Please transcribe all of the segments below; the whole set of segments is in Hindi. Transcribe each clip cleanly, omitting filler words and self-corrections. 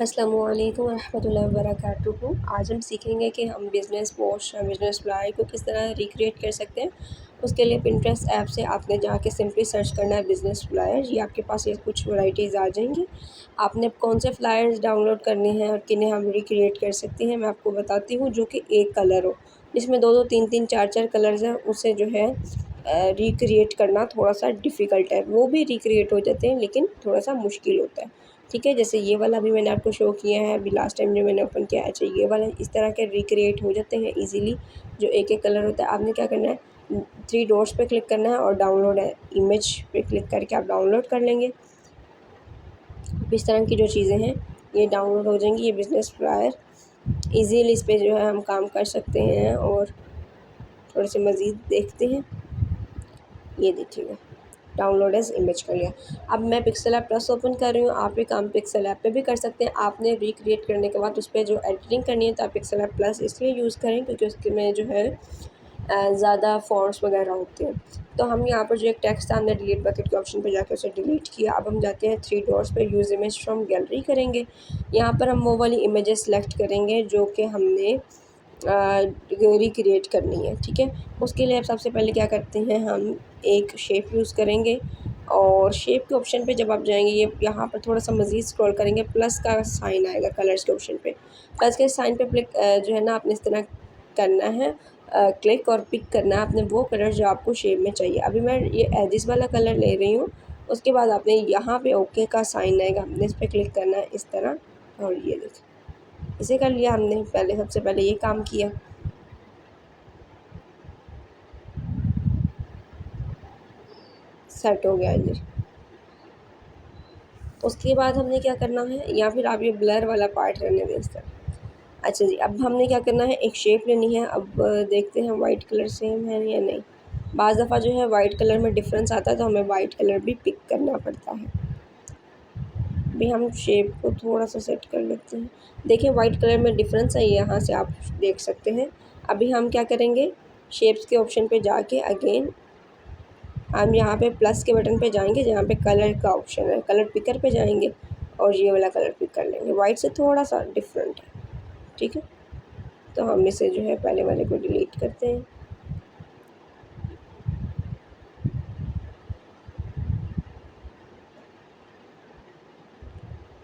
अस्सलामुअलैकुम रहमतुल्लाहि व बरकातुहू। आज हम सीखेंगे कि हम बिज़नेस पोस्ट या बिज़नेस फ्लायर को किस तरह रिक्रिएट कर सकते हैं। उसके लिए पिंटरेस्ट ऐप से आपने जाके सिंपली सर्च करना है बिज़नेस फ्लायर। ये आपके पास ये कुछ वैराइटीज़ आ जाएंगी। आपने अब कौन से फ्लायर्स डाउनलोड करने हैं और किन्हें हम रिक्रिएट कर सकते हैं मैं आपको बताती हूँ, जो कि एक कलर हो, जिसमें दो दो तीन तीन चार चार कलर्स हैं। उसे जो है रिक्रिएट करना थोड़ा सा डिफ़िकल्ट है। वो भी रिक्रिएट हो जाते हैं लेकिन थोड़ा सा मुश्किल होता है। ठीक है, जैसे ये वाला भी मैंने आपको शो किया है अभी लास्ट टाइम जो मैंने ओपन किया है। अच्छा, ये वाला इस तरह के रिक्रिएट हो जाते हैं इजीली, जो एक एक कलर होता है। आपने क्या करना है, थ्री डॉट्स पे क्लिक करना है और डाउनलोड है इमेज पे क्लिक करके आप डाउनलोड कर लेंगे। इस तरह की जो चीज़ें हैं ये डाउनलोड हो जाएंगी। ये बिज़नेस फ्लायर ईजीली इस पर जो है हम काम कर सकते हैं। और थोड़े से मज़ीद देखते हैं, ये देखिएगा डाउनलोड एज इमेज कर लिया। अब मैं पिक्सल ऐप प्लस ओपन कर रही हूँ। आप ये काम पिक्सल ऐप पे भी कर सकते हैं। आपने रिक्रिएट करने के बाद उस पर जो एडिटिंग करनी है तो आप पिक्सल ऐप प्लस इसलिए यूज़ करें क्योंकि उसके में जो है ज़्यादा फॉन्ट्स वगैरह होते हैं। तो हम यहाँ पर जो एक टेक्स्ट था हमने डिलीट बकेट के ऑप्शन पे जाकर उसे डिलीट किया। अब हम जाते हैं थ्री डॉट्स पे यूज़ इमेज फ्रॉम गैलरी करेंगे। यहाँ पर हम वो वाली इमेजेस सेलेक्ट करेंगे जो कि हमने रिक्रिएट करनी है। ठीक है, उसके लिए अब सबसे पहले क्या करते हैं, हम एक शेप यूज़ करेंगे और शेप के ऑप्शन पे जब आप जाएंगे, ये यहाँ पर थोड़ा सा मज़ीद स्क्रॉल करेंगे, प्लस का साइन आएगा कलर्स के ऑप्शन पे। प्लस के साइन पे क्लिक जो है ना आपने इस तरह करना है, क्लिक और पिक करना है आपने वो कलर जो आपको शेप में चाहिए। अभी मैं ये एजिस वाला कलर ले रही हूँ। उसके बाद आपने यहाँ पे ओके का साइन आएगा, आपने इस पर क्लिक करना है इस तरह। और ये देखिए इसे कर लिया हमने। पहले सबसे पहले ये काम किया, सेट हो गया ये। उसके बाद हमने क्या करना है, या फिर आप ये ब्लर वाला पार्ट रहने दें इस तरह। अच्छा जी, अब हमने क्या करना है, एक शेप लेनी है। अब देखते हैं वाइट कलर सेम है या नहीं। बाज़ दफ़ा जो है वाइट कलर में डिफरेंस आता है तो हमें वाइट कलर भी पिक करना पड़ता है। अभी हम शेप को थोड़ा सा सेट कर लेते हैं। देखिए वाइट कलर में डिफरेंस है, यहाँ से आप देख सकते हैं। अभी हम क्या करेंगे, शेप्स के ऑप्शन पे जाके अगेन हम यहाँ पे प्लस के बटन पे जाएंगे जहाँ पे कलर का ऑप्शन है, कलर पिकर पे जाएंगे और ये वाला कलर पिक कर लेंगे। वाइट से थोड़ा सा डिफरेंट है। ठीक है, तो हम इसे जो है पहले वाले को डिलीट करते हैं।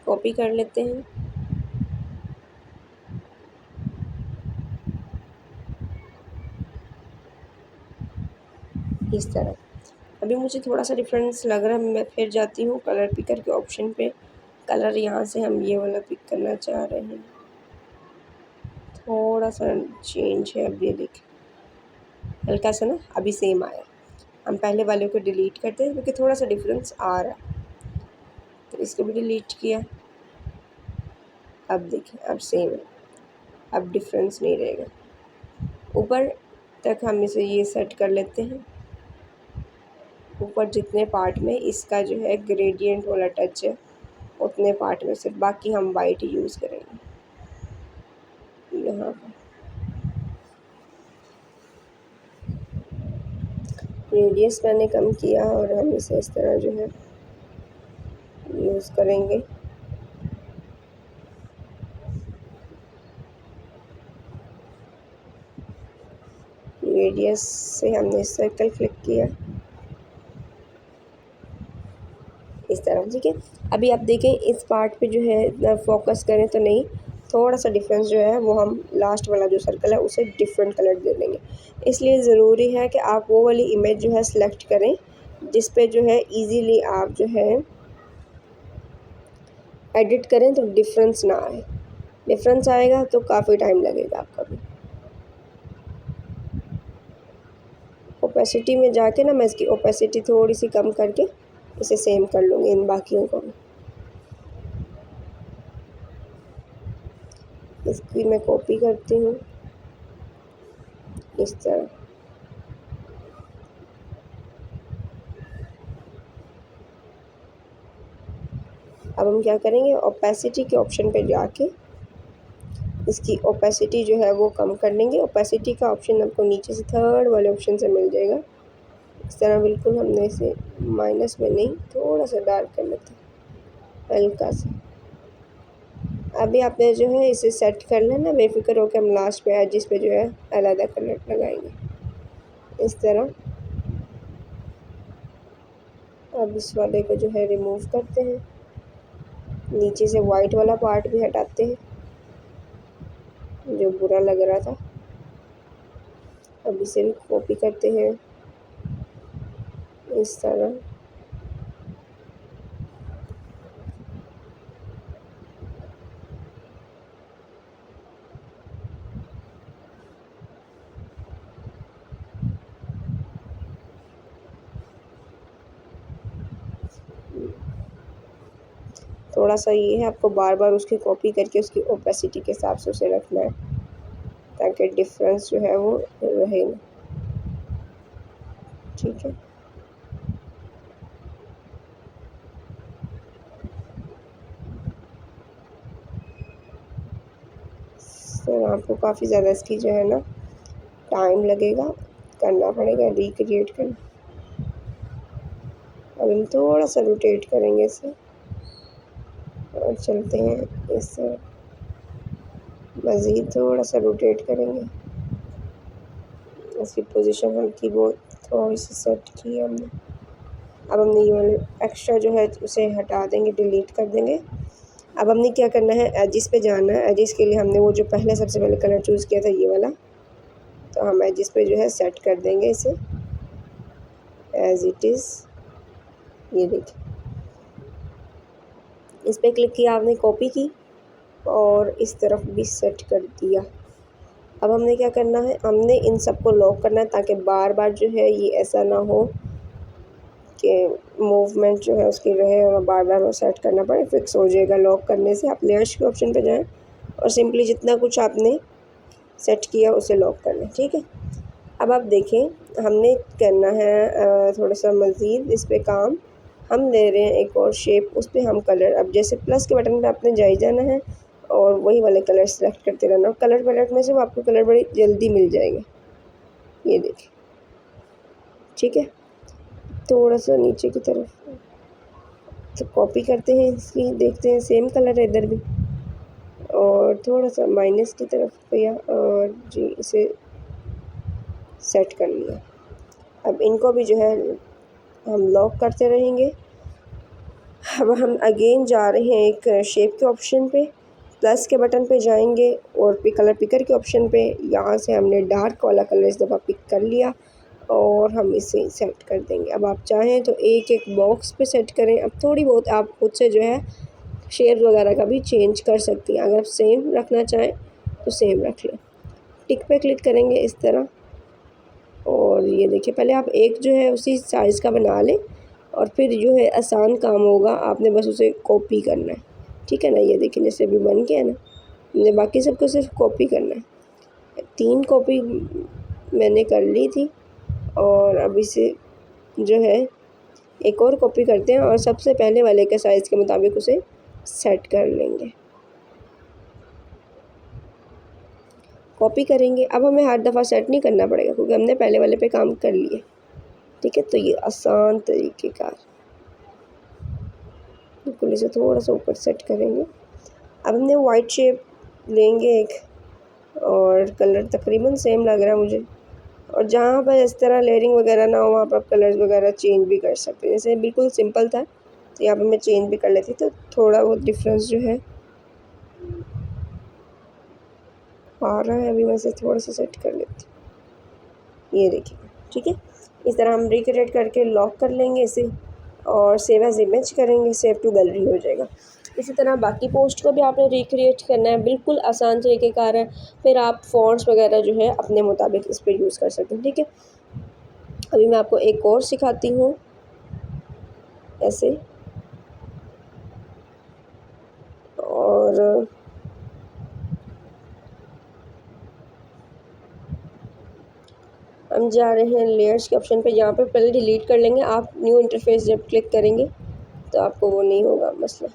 कॉपी कर लेते हैं। इस तरह अभी मुझे थोड़ा सा डिफरेंस लग रहा है, मैं फिर जाती हूँ कलर पिकर के ऑप्शन पे। कलर यहाँ से हम ये वाला पिक करना चाह रहे हैं, थोड़ा सा चेंज है। अब ये देखिए हल्का सा ना अभी सेम आया। हम पहले वाले को डिलीट करते हैं क्योंकि थोड़ा सा डिफरेंस आ रहा है, तो इसको भी डिलीट किया। अब देखिए अब सेम है, अब डिफरेंस नहीं रहेगा। ऊपर तक हम इसे ये सेट कर लेते हैं। ऊपर जितने पार्ट में इसका जो है ग्रेडियंट वाला टच है उतने पार्ट में सिर्फ, बाकी हम वाइट यूज़ करेंगे। यहाँ पर रेडियस मैंने कम किया और हम इसे इस तरह जो है यूज़ करेंगे। रेडियस से हमने सर्कल क्लिक किया इस तरह। ठीक है, अभी आप देखें इस पार्ट पे जो है फोकस करें तो नहीं, थोड़ा सा डिफरेंस जो है वो हम लास्ट वाला जो सर्कल है उसे डिफरेंट कलर दे देंगे। इसलिए ज़रूरी है कि आप वो वाली इमेज जो है सेलेक्ट करें जिस पे जो है इजीली आप जो है एडिट करें तो डिफरेंस ना आए। डिफरेंस आएगा तो काफ़ी टाइम लगेगा आपका भी। ओपेसिटी में जाके ना मैं इसकी ओपेसिटी थोड़ी सी कम करके इसे सेम कर लूँगी इन बाकियों को भी। इसकी मैं कॉपी करती हूँ इस तरह। अब हम क्या करेंगे, ओपेसिटी के ऑप्शन पे जाके इसकी ओपेसिटी जो है वो कम कर लेंगे। ओपेसिटी का ऑप्शन आपको नीचे से थर्ड वाले ऑप्शन से मिल जाएगा। इस तरह बिल्कुल हमने इसे माइनस में नहीं, थोड़ा सा डार्क कर लेते हैं हल्का सा। अभी आपने जो है इसे सेट कर लेना, बेफिक्र होकर हम लास्ट पे एजिस पे जो है अलग कलर लगाएंगे इस तरह। अब इस वाले को जो है रिमूव करते हैं, नीचे से वाइट वाला पार्ट भी हटाते हैं जो बुरा लग रहा था। अब इसे भी कॉपी करते हैं इस तरह। थोड़ा सा ये है, आपको बार बार उसकी कॉपी करके उसकी ओपेसिटी के हिसाब से उसे रखना है ताकि डिफरेंस जो है वो रहे ना। ठीक है, सर आपको काफ़ी ज़्यादा इसकी जो है ना टाइम लगेगा, करना पड़ेगा रिक्रिएट करना। अब हम थोड़ा सा रोटेट करेंगे इसे और चलते हैं इससे मज़ीद थोड़ा सा रोटेट करेंगे। इसकी पोजीशन हल्की बहुत थोड़ी सी सेट की हमने। अब हमने ये वाले एक्स्ट्रा जो है उसे हटा देंगे, डिलीट कर देंगे। अब हमने क्या करना है, एजिस पे जाना है। एजिस के लिए हमने वो जो पहले सबसे पहले कलर चूज़ किया था ये वाला, तो हम एजिस पे जो है सेट कर देंगे इसे एज इट इज़। ये देखिए, इस पर क्लिक किया आपने, कॉपी की और इस तरफ भी सेट कर दिया। अब हमने क्या करना है, हमने इन सब को लॉक करना है ताकि बार बार जो है ये ऐसा ना हो कि मूवमेंट जो है उसकी रहे और बार बार वो सेट करना पड़े, फिक्स हो जाएगा लॉक करने से। आप लेयर्स के ऑप्शन पे जाएं और सिंपली जितना कुछ आपने सेट किया उसे लॉक कर लें। ठीक है, अब आप देखें हमने करना है थोड़ा सा मज़ीद इस पर काम। हम ले रहे हैं एक और शेप, उस पर हम कलर, अब जैसे प्लस के बटन पे आपने जाई जाना है और वही वाले कलर सेलेक्ट करते रहना, और कलर पैलेट में से वो आपको कलर बड़ी जल्दी मिल जाएंगे। ये देखिए, ठीक है, थोड़ा सा नीचे की तरफ तो कॉपी करते हैं इसकी, देखते हैं सेम कलर है इधर भी, और थोड़ा सा माइनस की तरफ किया और जी इसे सेट कर लिया। अब इनको भी जो है हम लॉक करते रहेंगे। अब हम अगेन जा रहे हैं एक शेप के ऑप्शन पे, प्लस के बटन पे जाएंगे और कलर पिकर के ऑप्शन पे यहाँ से हमने डार्क वाला कलर इस दफ़ा पिक कर लिया और हम इसे सेट कर देंगे। अब आप चाहें तो एक एक बॉक्स पे सेट करें। अब थोड़ी बहुत आप खुद से जो है शेप वगैरह का भी चेंज कर सकती हैं। अगर सेम रखना चाहें तो सेम रख लें। टिक पे क्लिक करेंगे इस तरह, और ये देखिए पहले आप एक जो है उसी साइज़ का बना लें और फिर जो है आसान काम होगा, आपने बस उसे कॉपी करना है। ठीक है ना, ये देखिए जैसे अभी बन गया ना, हमने बाकी सबको सिर्फ कॉपी करना है। 3 कॉपी मैंने कर ली थी और अब इसे जो है एक और कॉपी करते हैं और सबसे पहले वाले के साइज़ के मुताबिक उसे सेट कर लेंगे, कॉपी करेंगे। अब हमें हर दफ़ा सेट नहीं करना पड़ेगा क्योंकि हमने पहले वाले पे काम कर लिए। ठीक है, तो ये आसान तरीके का, बिल्कुल इसे थोड़ा सा ऊपर सेट करेंगे। अब हमने वाइट शेप लेंगे एक, और कलर तकरीबन सेम लग रहा है मुझे, और जहाँ पर इस तरह लेयरिंग वगैरह ना हो वहाँ पर आप कलर्स वगैरह चेंज भी कर सकते हैं। जैसे बिल्कुल सिंपल था तो यहाँ पर मैं चेंज भी कर लेती, तो थोड़ा बहुत डिफरेंस जो है आ रहा है। अभी मैं इसे थोड़ा सा सेट कर लेती हूँ, ये देखिए। ठीक है, इस तरह हम रिक्रिएट करके लॉक कर लेंगे इसे और सेव एज इमेज करेंगे, सेव टू गैलरी हो जाएगा। इसी तरह बाकी पोस्ट को भी आपने रिक्रिएट करना है, बिल्कुल आसान तरीक़ेकार है। फिर आप फ़ॉन्ट्स वगैरह जो है अपने मुताबिक इस पर यूज़ कर सकते हैं। ठीक है, अभी मैं आपको एक और सिखाती हूँ ऐसे, और हम जा रहे हैं लेयर्स के ऑप्शन पे, यहाँ पे पहले डिलीट कर लेंगे। आप न्यू इंटरफेस जब क्लिक करेंगे तो आपको वो नहीं होगा मसला।